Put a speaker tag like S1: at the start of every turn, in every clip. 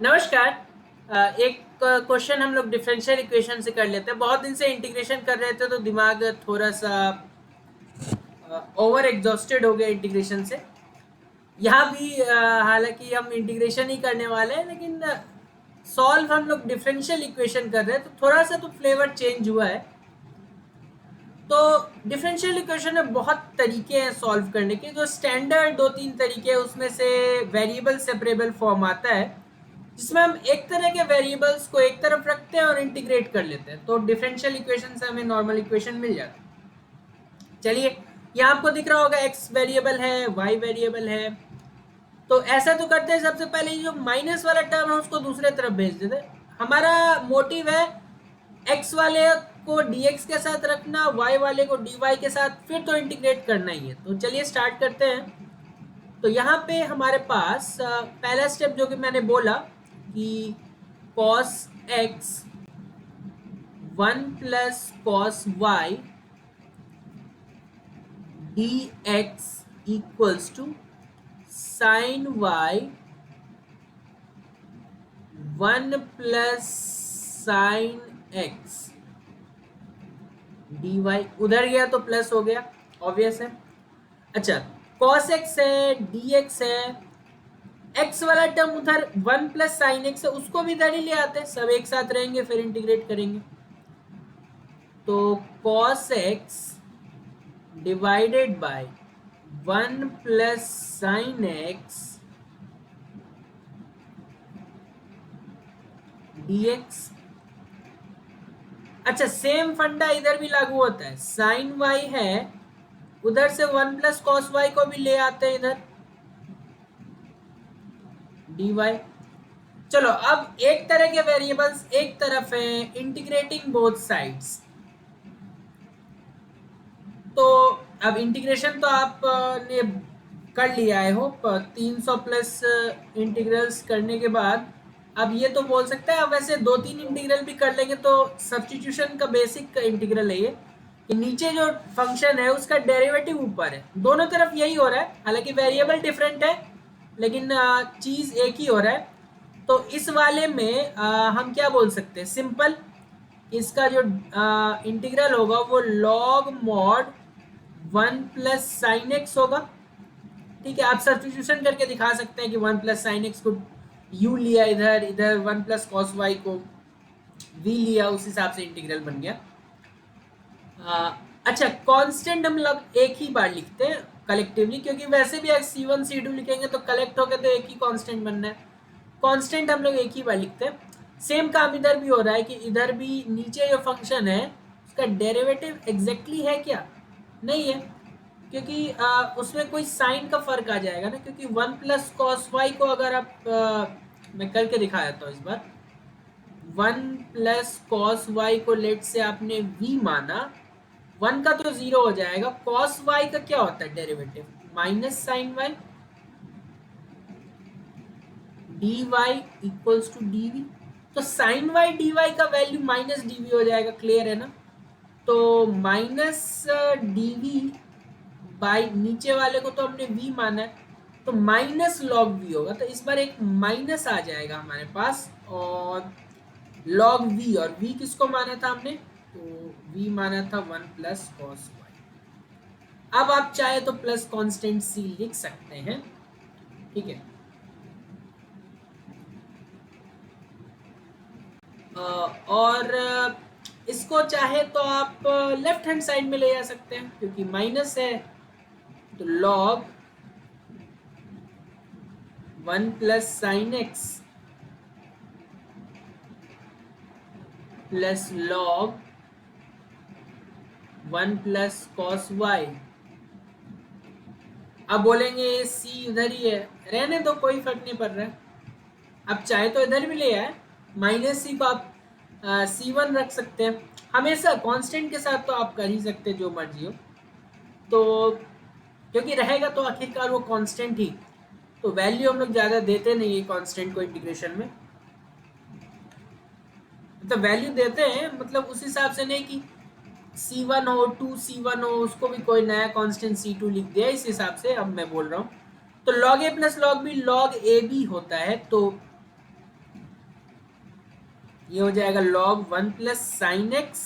S1: नमस्कार। एक क्वेश्चन हम लोग डिफरेंशियल इक्वेशन से कर लेते हैं। बहुत दिन से इंटीग्रेशन कर रहे थे तो दिमाग थोड़ा सा ओवर एग्जॉस्टेड हो गया इंटीग्रेशन से। यहाँ भी हालांकि हम इंटीग्रेशन ही करने वाले हैं, लेकिन सॉल्व हम लोग डिफरेंशियल इक्वेशन कर रहे हैं तो थोड़ा सा तो फ्लेवर चेंज हुआ है। तो डिफरेंशियल इक्वेशन में बहुत तरीके हैं सॉल्व करने के। जो स्टैंडर्ड दो तीन तरीके हैं उसमें से वेरिएबल सेपरेबल फॉर्म आता है, जिसमें हम एक तरह के वेरिएबल्स को एक तरफ रखते हैं और इंटीग्रेट कर लेते हैं, तो डिफरेंशियल इक्वेशन से हमें नॉर्मल इक्वेशन मिल जाता है। चलिए, यहाँ आपको दिख रहा होगा एक्स वेरिएबल है, वाई वेरिएबल है। तो ऐसा तो करते हैं, सबसे पहले ये जो माइनस वाला टर्म है उसको दूसरे तरफ भेज देते हैं। हमारा मोटिव है एक्स वाले को dx के साथ रखना, y वाले को dy के साथ, फिर तो इंटीग्रेट करना ही है। तो चलिए स्टार्ट करते हैं। तो यहाँ पे हमारे पास पहला स्टेप जो कि मैंने बोला कि cos x 1 plus cos y dx equals to sine y 1 plus sine x dy। उधर गया तो प्लस हो गया, ऑब्वियस है। अच्छा, cos x है, dx है, x वाला टर्म उधर 1 प्लस साइन x है, उसको भी इधर ही ले आते हैं, सब एक साथ रहेंगे फिर इंटीग्रेट करेंगे। तो cos x divided by 1 plus sine x dx। अच्छा, सेम फंडा इधर भी लागू होता है। साइन y है, उधर से 1 प्लस कॉस वाई को भी ले आते हैं इधर, dy। चलो, अब एक तरह के वेरिएबल्स एक तरफ है, इंटीग्रेटिंग बोथ साइड्स। तो अब इंटीग्रेशन तो आपने कर लिया है, होप 300 प्लस इंटीग्रल्स करने के बाद अब ये तो बोल सकते हैं। अब वैसे दो तीन इंटीग्रल भी कर लेंगे तो सब्स्टिट्यूशन का बेसिक इंटीग्रल है ये, कि नीचे जो फंक्शन है उसका डेरिवेटिव ऊपर है। दोनों तरफ यही हो रहा है, हालांकि वेरिएबल डिफरेंट है लेकिन चीज एक ही हो रहा है। तो इस वाले में हम क्या बोल सकते हैं, सिंपल, इसका जो इंटीग्रल होगा वो log mod 1 plus sine x होगा। ठीक है, आप सब्स्टिट्यूशन करके दिखा सकते हैं कि 1 प्लस साइन एक्स को u लिया, इधर इधर 1 प्लस कॉस वाई को v लिया, उस हिसाब से इंटीग्रल बन गया। अच्छा, कांस्टेंट हम लोग एक ही बार लिखते हैं कलेक्टिवली, क्योंकि वैसे भी अगर C1 C2 लिखेंगे तो कलेक्ट होकर तो एक ही कांस्टेंट बनना है। कांस्टेंट हम लोग एक ही बार लिखते हैं। सेम काम इधर भी हो रहा है कि इधर भी नीचे जो फंक्शन है उसका डेरिवेटिव एग्जैक्टली है क्या, नहीं है, क्योंकि उसमें कोई साइन का फर्क आ जाएगा ना। क्योंकि 1 प्लस कॉस वाई को अगर आप मैं करके दिखा देता हूँ इस बार। 1 प्लस कॉस वाई को लेट से आपने v माना, 1 का तो 0 हो जाएगा। कॉस वाई का क्या होता है derivative, minus sine y, d y equals to d v. तो साइन वाई डी वाई का वैल्यू माइनस डी वी हो जाएगा, क्लियर है ना। तो माइनस डी वी बाई नीचे वाले को तो हमने v माना है, तो माइनस लॉग v होगा। तो इस बार एक माइनस आ जाएगा हमारे पास, और लॉग v, और v किसको माना था हमने, तो v माना था 1 प्लस कॉस वाई। अब आप चाहे तो प्लस कांस्टेंट c लिख सकते हैं, ठीक है। और इसको चाहे तो आप लेफ्ट हैंड साइड में ले जा सकते हैं, क्योंकि माइनस है, तो log 1 plus sine x plus log 1 plus cos y. अब बोलेंगे सी उधर ही है, रहने दो, कोई फर्क नहीं पड़ रहा है। अब चाहे तो इधर भी ले आए, माइनस सी को आप C1 रख सकते हैं। हमेशा कांस्टेंट के साथ तो आप कर ही सकते हैं जो मर्जी हो, तो क्योंकि रहेगा तो आखिरकार वो कांस्टेंट ही। तो वैल्यू हम लोग ज़्यादा देते नहीं है कांस्टेंट को इंटीग्रेशन में, मतलब वैल्यू देते हैं मतलब उस हिसाब से नहीं कि C1 हो 2C1 हो उसको भी कोई नया कांस्टेंट C2 लिख दिया, इस हिसाब से अब मैं बोल रहा हूँ। तो log a plus log b log a b होता है, तो ये हो जाएगा log 1 प्लस साइन एक्स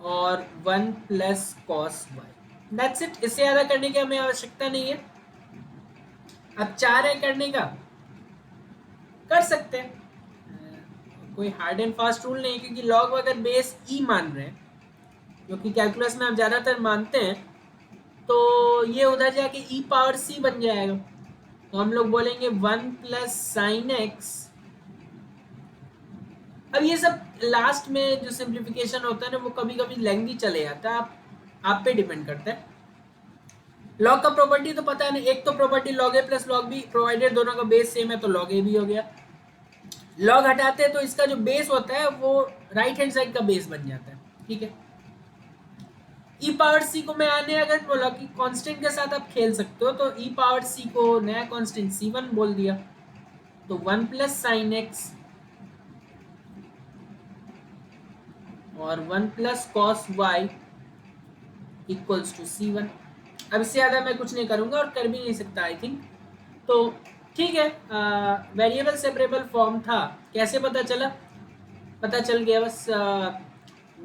S1: और 1 plus cos y. That's it, इससे ज़्यादा करने की हमें आवश्यकता नहीं है। अब 4 है करने का, कर सकते हैं, कोई हार्ड एंड फास्ट रूल नहीं, क्योंकि लॉग अगर बेस ई मान रहे हैं, जो कि कैलकुलस में आप ज़्यादातर मानते हैं, तो ये उधर जाके ई पावर सी बन जाएगा। तो हम लोग बोलेंगे 1 प्लस साइन एक्स। अब ये सब लास्ट में जो सिंप्लीफिकेशन होता है ना, वो कभी कभी लेंथी चले जाता है, आप पे डिपेंड करता है। लॉग का प्रॉपर्टी तो पता है ना, एक तो प्रॉपर्टी लॉग ए प्लस लॉग बी, प्रोवाइडेड दोनों का बेस सेम है तो लॉग ए भी हो गया। लॉग हटाते हैं तो इसका जो बेस होता है वो राइट हैंड साइड का बेस बन जाता है, ठीक है। ई पावर सी को मैं आने अगर बोला कि कांस्टेंट के साथ आप खेल सकते हो, तो ई पावर सी को नया कांस्टेंट c1 बोल दिया, तो 1 प्लस साइन एक्स और 1 plus cos y equals to c1। अब इससे ज़्यादा मैं कुछ नहीं करूँगा और कर भी नहीं सकता आई थिंक। तो ठीक है, वेरिएबल सेपरेबल फॉर्म था, कैसे पता चला? पता चल गया बस,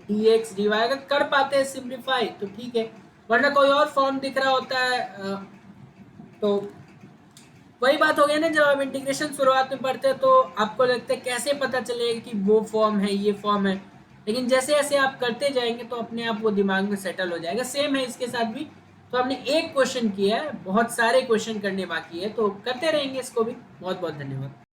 S1: डी एक्स डी वाई अगर कर पाते हैं सिंप्लीफाई तो ठीक है, वरना कोई और फॉर्म दिख रहा होता है तो वही बात हो गई ना, जब आप इंटीग्रेशन शुरुआत में पढ़ते हैं तो आपको लगता है कैसे पता चलेगा कि वो फॉर्म है ये फॉर्म है, लेकिन जैसे जैसे आप करते जाएंगे तो अपने आप वो दिमाग में सेटल हो जाएगा। सेम है इसके साथ भी। तो हमने एक क्वेश्चन किया है, बहुत सारे क्वेश्चन करने बाकी है, तो करते रहेंगे इसको भी। बहुत बहुत धन्यवाद।